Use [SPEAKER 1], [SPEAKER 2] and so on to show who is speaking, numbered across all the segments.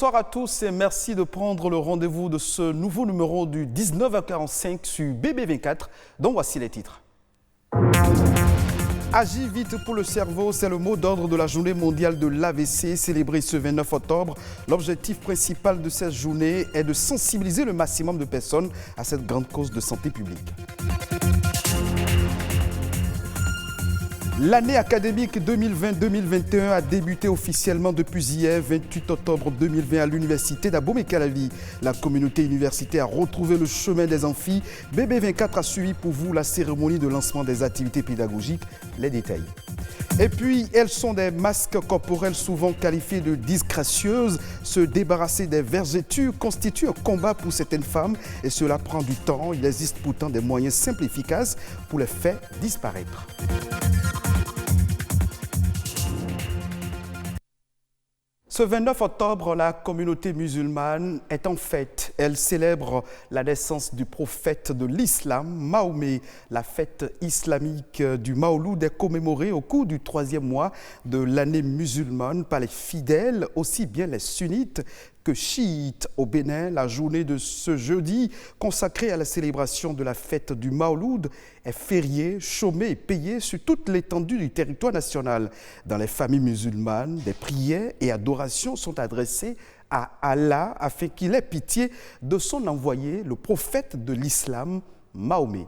[SPEAKER 1] Bonsoir à tous et merci de prendre le rendez-vous de ce nouveau numéro du 19h45 sur BB24, dont voici les titres. Agis vite pour le cerveau, c'est le mot d'ordre de la journée mondiale de l'AVC célébrée ce 29 octobre. L'objectif principal de cette journée est de sensibiliser le maximum de personnes à cette grande cause de santé publique. L'année académique 2020-2021 a débuté officiellement depuis hier, 28 octobre 2020, à l'université d'Abomey-Calavi. La communauté universitaire a retrouvé le chemin des amphis. BB24 a suivi pour vous la cérémonie de lancement des activités pédagogiques. Les détails. Et puis, elles sont des masques corporels souvent qualifiés de disgracieuses. Se débarrasser des vergetures constitue un combat pour certaines femmes et cela prend du temps. Il existe pourtant des moyens simples et efficaces pour les faire disparaître. Ce 29 octobre, la communauté musulmane est en fête. Elle célèbre la naissance du prophète de l'islam, Mahomet. La fête islamique du Mawloud est commémorée au cours du 3e mois de l'année musulmane par les fidèles, aussi bien les sunnites que chiites. Au Bénin, la journée de ce jeudi consacrée à la célébration de la fête du Mawloud est fériée, chômée et payée sur toute l'étendue du territoire national. Dans les familles musulmanes, des prières et adorations sont adressées à Allah afin qu'il ait pitié de son envoyé, le prophète de l'islam, Mahomet.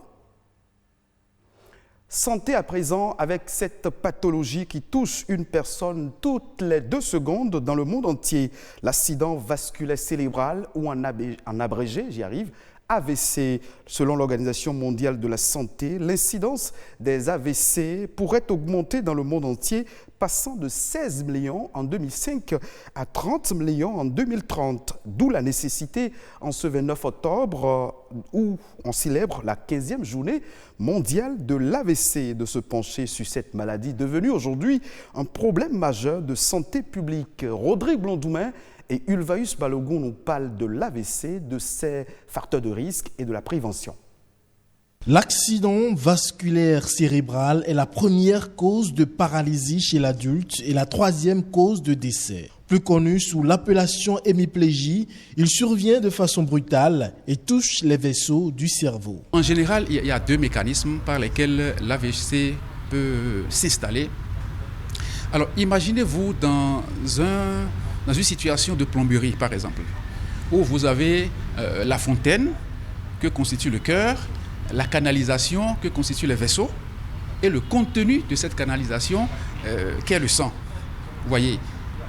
[SPEAKER 1] Santé à présent avec cette pathologie qui touche une personne toutes les 2 secondes dans le monde entier. L'accident vasculaire cérébral ou en abrégé, j'y arrive, AVC. Selon l'Organisation mondiale de la santé, l'incidence des AVC pourrait augmenter dans le monde entier, passant de 16 millions en 2005 à 30 millions en 2030. D'où la nécessité, en ce 29 octobre, où on célèbre la 15e journée mondiale de l'AVC, de se pencher sur cette maladie devenue aujourd'hui un problème majeur de santé publique. Rodrigue Blondoumain et Ulvaeus Balogun nous parlent de l'AVC, de ses facteurs de risque et de la prévention.
[SPEAKER 2] L'accident vasculaire cérébral est la première cause de paralysie chez l'adulte et la 3e cause de décès. Plus connu sous l'appellation hémiplégie, il survient de façon brutale et touche les vaisseaux du cerveau.
[SPEAKER 3] En général, il y a 2 mécanismes par lesquels l'AVC peut s'installer. Alors, imaginez-vous dans une situation de plomberie, par exemple, où vous avez la fontaine que constitue le cœur, la canalisation que constituent les vaisseaux et le contenu de cette canalisation qui est le sang. Vous voyez,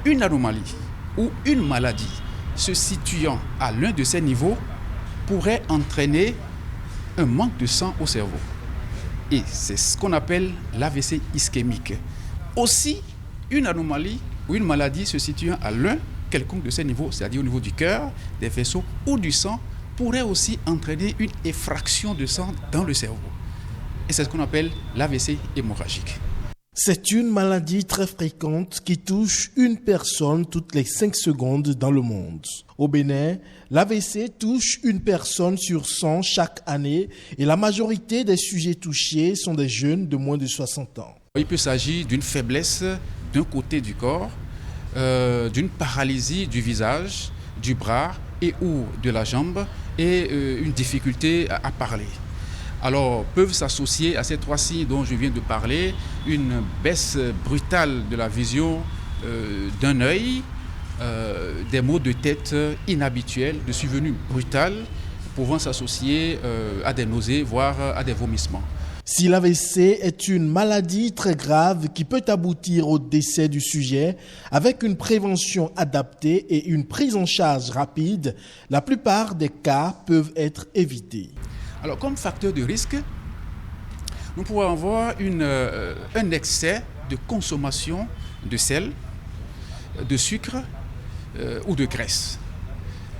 [SPEAKER 3] une anomalie ou une maladie se situant à l'un de ces niveaux pourrait entraîner un manque de sang au cerveau. Et c'est ce qu'on appelle l'AVC ischémique. Aussi, une anomalie ou une maladie se situant à l'un quelconque de ces niveaux, c'est-à-dire au niveau du cœur, des vaisseaux ou du sang, pourrait aussi entraîner une effraction de sang dans le cerveau. Et c'est ce qu'on appelle l'AVC hémorragique.
[SPEAKER 2] C'est une maladie très fréquente qui touche une personne toutes les 5 secondes dans le monde. Au Bénin, l'AVC touche une personne sur 100 chaque année et la majorité des sujets touchés sont des jeunes de moins de 60 ans.
[SPEAKER 3] Il peut s'agir d'une faiblesse d'un côté du corps, d'une paralysie du visage, du bras et ou de la jambe et une difficulté à parler. Alors, peuvent s'associer à ces 3 signes dont je viens de parler, une baisse brutale de la vision d'un œil, des maux de tête inhabituels, de survenue brutale, pouvant s'associer à des nausées, voire à des vomissements.
[SPEAKER 2] Si l'AVC est une maladie très grave qui peut aboutir au décès du sujet, avec une prévention adaptée et une prise en charge rapide, la plupart des cas peuvent être évités.
[SPEAKER 3] Alors, comme facteur de risque, nous pouvons avoir un excès de consommation de sel, de sucre ou de graisse.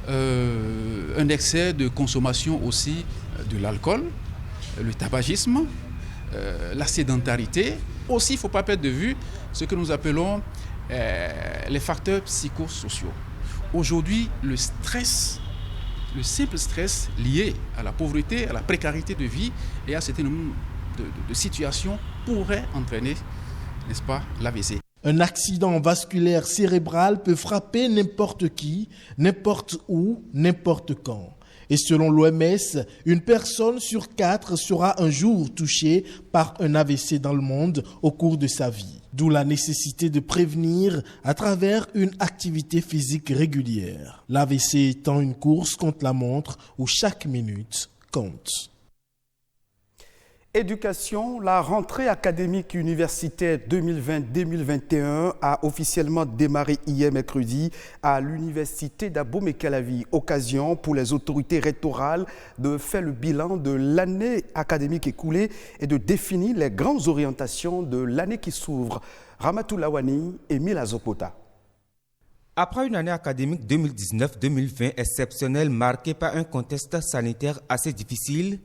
[SPEAKER 3] Un excès de consommation aussi de l'alcool, le tabagisme, la sédentarité. Aussi, il ne faut pas perdre de vue ce que nous appelons les facteurs psychosociaux. Aujourd'hui, le simple stress lié à la pauvreté, à la précarité de vie et à un certain nombre de situations pourrait entraîner, n'est-ce pas, l'AVC.
[SPEAKER 2] Un accident vasculaire cérébral peut frapper n'importe qui, n'importe où, n'importe quand. Et selon l'OMS, une personne sur 4 sera un jour touchée par un AVC dans le monde au cours de sa vie. D'où la nécessité de prévenir à travers une activité physique régulière. L'AVC étant une course contre la montre où chaque minute compte.
[SPEAKER 1] Éducation, la rentrée académique universitaire 2020-2021 a officiellement démarré hier mercredi à l'université d'Abomey-Calavi. Occasion pour les autorités rectorales de faire le bilan de l'année académique écoulée et de définir les grandes orientations de l'année qui s'ouvre. Ramatou Lawani et Mila Zopota.
[SPEAKER 4] Après une année académique 2019-2020 exceptionnelle marquée par un contexte sanitaire assez difficile,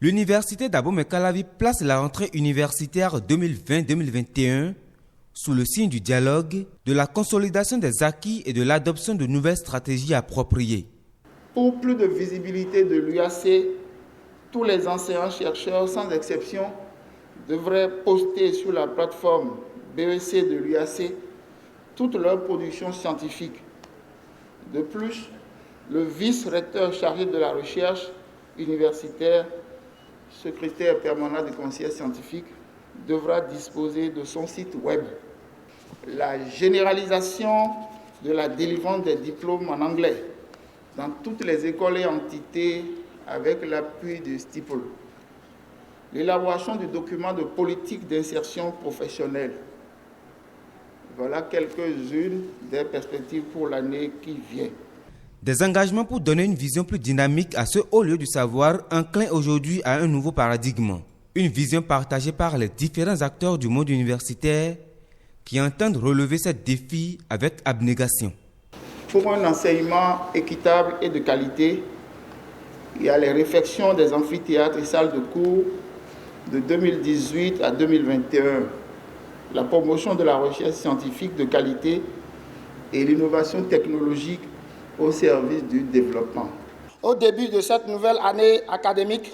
[SPEAKER 4] l'université d'Abomey-Calavi place la rentrée universitaire 2020-2021 sous le signe du dialogue, de la consolidation des acquis et de l'adoption de nouvelles stratégies appropriées.
[SPEAKER 5] Pour plus de visibilité de l'UAC, tous les enseignants-chercheurs, sans exception, devraient poster sur la plateforme BEC de l'UAC toute leur production scientifique. De plus, le vice-recteur chargé de la recherche universitaire, secrétaire permanent du conseil scientifique, devra disposer de son site web. La généralisation de la délivrance des diplômes en anglais dans toutes les écoles et entités avec l'appui du STIPL. L'élaboration du document de politique d'insertion professionnelle. Voilà quelques-unes des perspectives pour l'année qui vient.
[SPEAKER 4] Des engagements pour donner une vision plus dynamique à ce haut lieu du savoir, inclin aujourd'hui à un nouveau paradigme. Une vision partagée par les différents acteurs du monde universitaire qui entendent relever ces défis avec abnégation.
[SPEAKER 5] Pour un enseignement équitable et de qualité, il y a les réflexions des amphithéâtres et salles de cours de 2018 à 2021, la promotion de la recherche scientifique de qualité et l'innovation technologique au service du développement.
[SPEAKER 6] Au début de cette nouvelle année académique,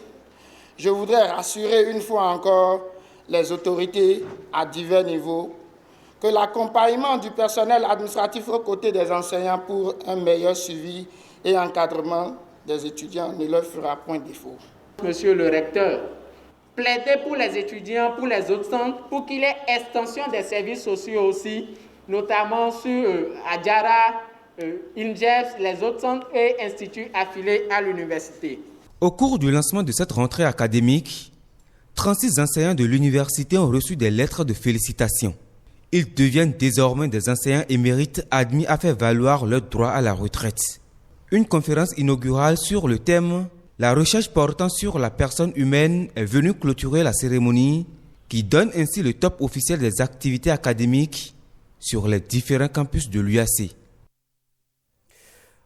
[SPEAKER 6] je voudrais rassurer une fois encore les autorités à divers niveaux que l'accompagnement du personnel administratif aux côtés des enseignants pour un meilleur suivi et encadrement des étudiants ne leur fera point défaut.
[SPEAKER 7] Monsieur le recteur, plaidez pour les étudiants, pour les autres centres, pour qu'il y ait extension des services sociaux aussi, notamment sur Adjara, INGEPS, les autres centres et instituts affiliés à l'université.
[SPEAKER 4] Au cours du lancement de cette rentrée académique, 36 enseignants de l'université ont reçu des lettres de félicitations. Ils deviennent désormais des enseignants émérites admis à faire valoir leur droit à la retraite. Une conférence inaugurale sur le thème « La recherche portant sur la personne humaine » est venue clôturer la cérémonie qui donne ainsi le top officiel des activités académiques sur les différents campus de l'UAC.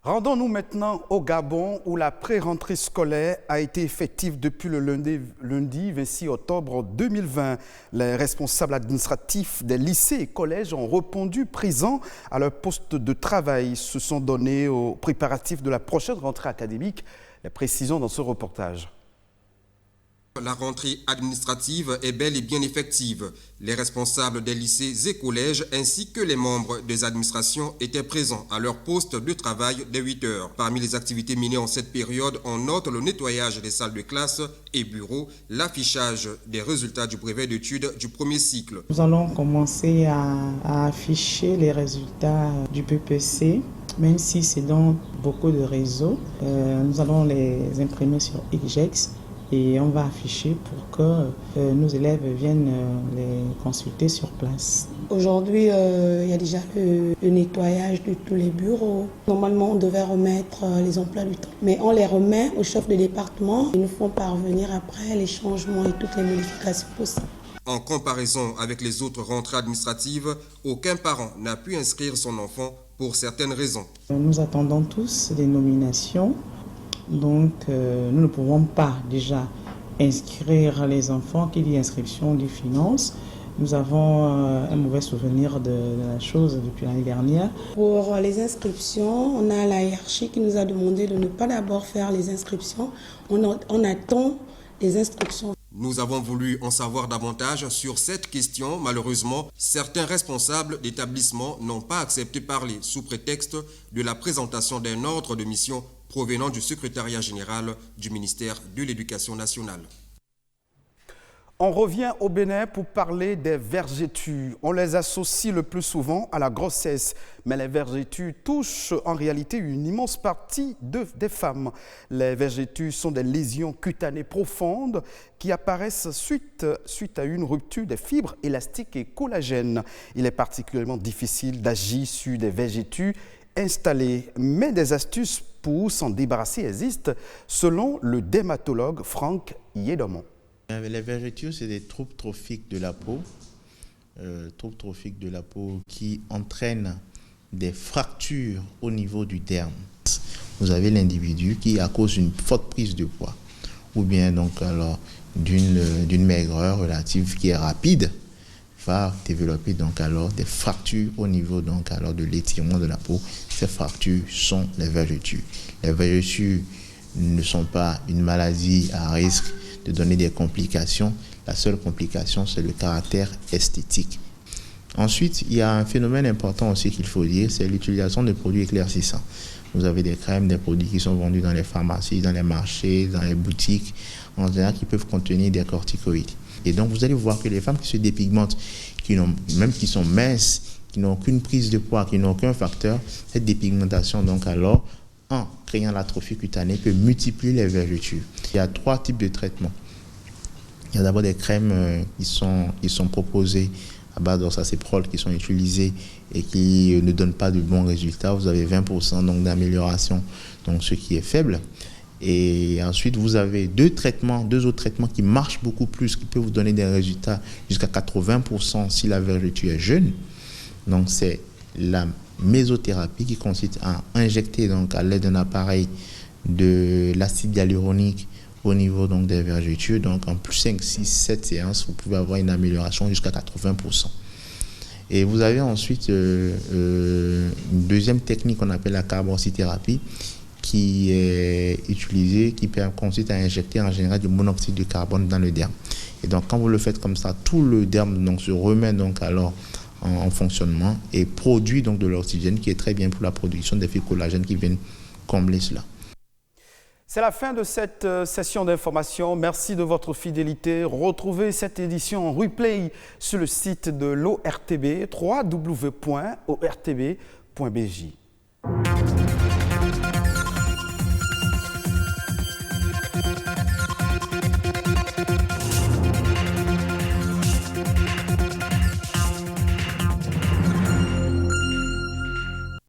[SPEAKER 1] Rendons-nous maintenant au Gabon où la pré-rentrée scolaire a été effective depuis le lundi 26 octobre 2020. Les responsables administratifs des lycées et collèges ont répondu présents à leur poste de travail, se sont donnés aux préparatifs de la prochaine rentrée académique. Les précisions dans ce reportage.
[SPEAKER 8] La rentrée administrative est bel et bien effective. Les responsables des lycées et collèges ainsi que les membres des administrations étaient présents à leur poste de travail dès 8 heures. Parmi les activités menées en cette période, on note le nettoyage des salles de classe et bureaux, l'affichage des résultats du brevet d'études du premier cycle.
[SPEAKER 9] Nous allons commencer à afficher les résultats du BPC. Même si c'est dans beaucoup de réseaux, nous allons les imprimer sur IGEX. Et on va afficher pour que nos élèves viennent les consulter sur place.
[SPEAKER 10] Aujourd'hui, il y a déjà le nettoyage de tous les bureaux. Normalement, on devait remettre les emplois du temps. Mais on les remet au chef de département. Ils nous font parvenir après les changements et toutes les modifications possibles.
[SPEAKER 8] En comparaison avec les autres rentrées administratives, aucun parent n'a pu inscrire son enfant pour certaines raisons.
[SPEAKER 9] Nous attendons tous des nominations. Donc, nous ne pouvons pas déjà inscrire les enfants. Qui dit inscription dit finance. Nous avons un mauvais souvenir de la chose depuis l'année dernière.
[SPEAKER 10] Pour les inscriptions, on a la hiérarchie qui nous a demandé de ne pas d'abord faire les inscriptions. On attend les instructions.
[SPEAKER 8] Nous avons voulu en savoir davantage sur cette question. Malheureusement, certains responsables d'établissements n'ont pas accepté de parler sous prétexte de la présentation d'un ordre de mission provenant du secrétariat général du ministère de l'Éducation nationale.
[SPEAKER 1] On revient au Bénin pour parler des vergetures. On les associe le plus souvent à la grossesse, mais les vergetures touchent en réalité une immense partie des femmes. Les vergetures sont des lésions cutanées profondes qui apparaissent suite à une rupture des fibres élastiques et collagènes. Il est particulièrement difficile d'agir sur des vergetures installées, mais des astuces pour s'en débarrasser existent, selon le dermatologue Franck Yédomon.
[SPEAKER 11] Les vergetures, c'est des troubles trophiques de la peau, qui entraînent des fractures au niveau du derme. Vous avez l'individu qui, à cause d'une forte prise de poids, ou bien donc alors d'une maigreur relative qui est rapide, va développer donc alors des fractures au niveau donc alors de l'étirement de la peau. Ces fractures sont les vergetures. Les vergetures ne sont pas une maladie à risque de donner des complications. La seule complication, c'est le caractère esthétique. Ensuite, il y a un phénomène important aussi qu'il faut dire, c'est l'utilisation de produits éclaircissants. Vous avez des crèmes, des produits qui sont vendus dans les pharmacies, dans les marchés, dans les boutiques, en général, qui peuvent contenir des corticoïdes. Et donc, vous allez voir que les femmes qui se dépigmentent, même qui sont minces, qui n'ont aucune prise de poids, qui n'ont aucun facteur, cette dépigmentation, donc alors, en créant l'atrophie cutanée, peut multiplier les vergetures. Il y a 3 types de traitements. Il y a d'abord des crèmes qui sont proposées à base d'oxacéprol, qui sont utilisées et qui ne donnent pas de bons résultats. Vous avez 20% donc d'amélioration, donc ce qui est faible. Et ensuite, vous avez deux autres traitements qui marchent beaucoup plus, qui peuvent vous donner des résultats jusqu'à 80% si la vergeture est jeune. Donc, c'est la mésothérapie qui consiste à injecter donc à l'aide d'un appareil de l'acide hyaluronique au niveau donc des vergetures. Donc en plus 5, 6, 7 séances, vous pouvez avoir une amélioration jusqu'à 80%. Et vous avez ensuite une deuxième technique qu'on appelle la carboxythérapie qui est utilisée, qui consiste à injecter en général du monoxyde de carbone dans le derme. Et donc quand vous le faites comme ça, tout le derme donc se remet donc alors en fonctionnement et produit donc de l'oxygène qui est très bien pour la production des fibres collagènes qui viennent combler cela.
[SPEAKER 1] C'est la fin de cette session d'information. Merci de votre fidélité. Retrouvez cette édition en replay sur le site de l'ORTB, www.ortb.bj.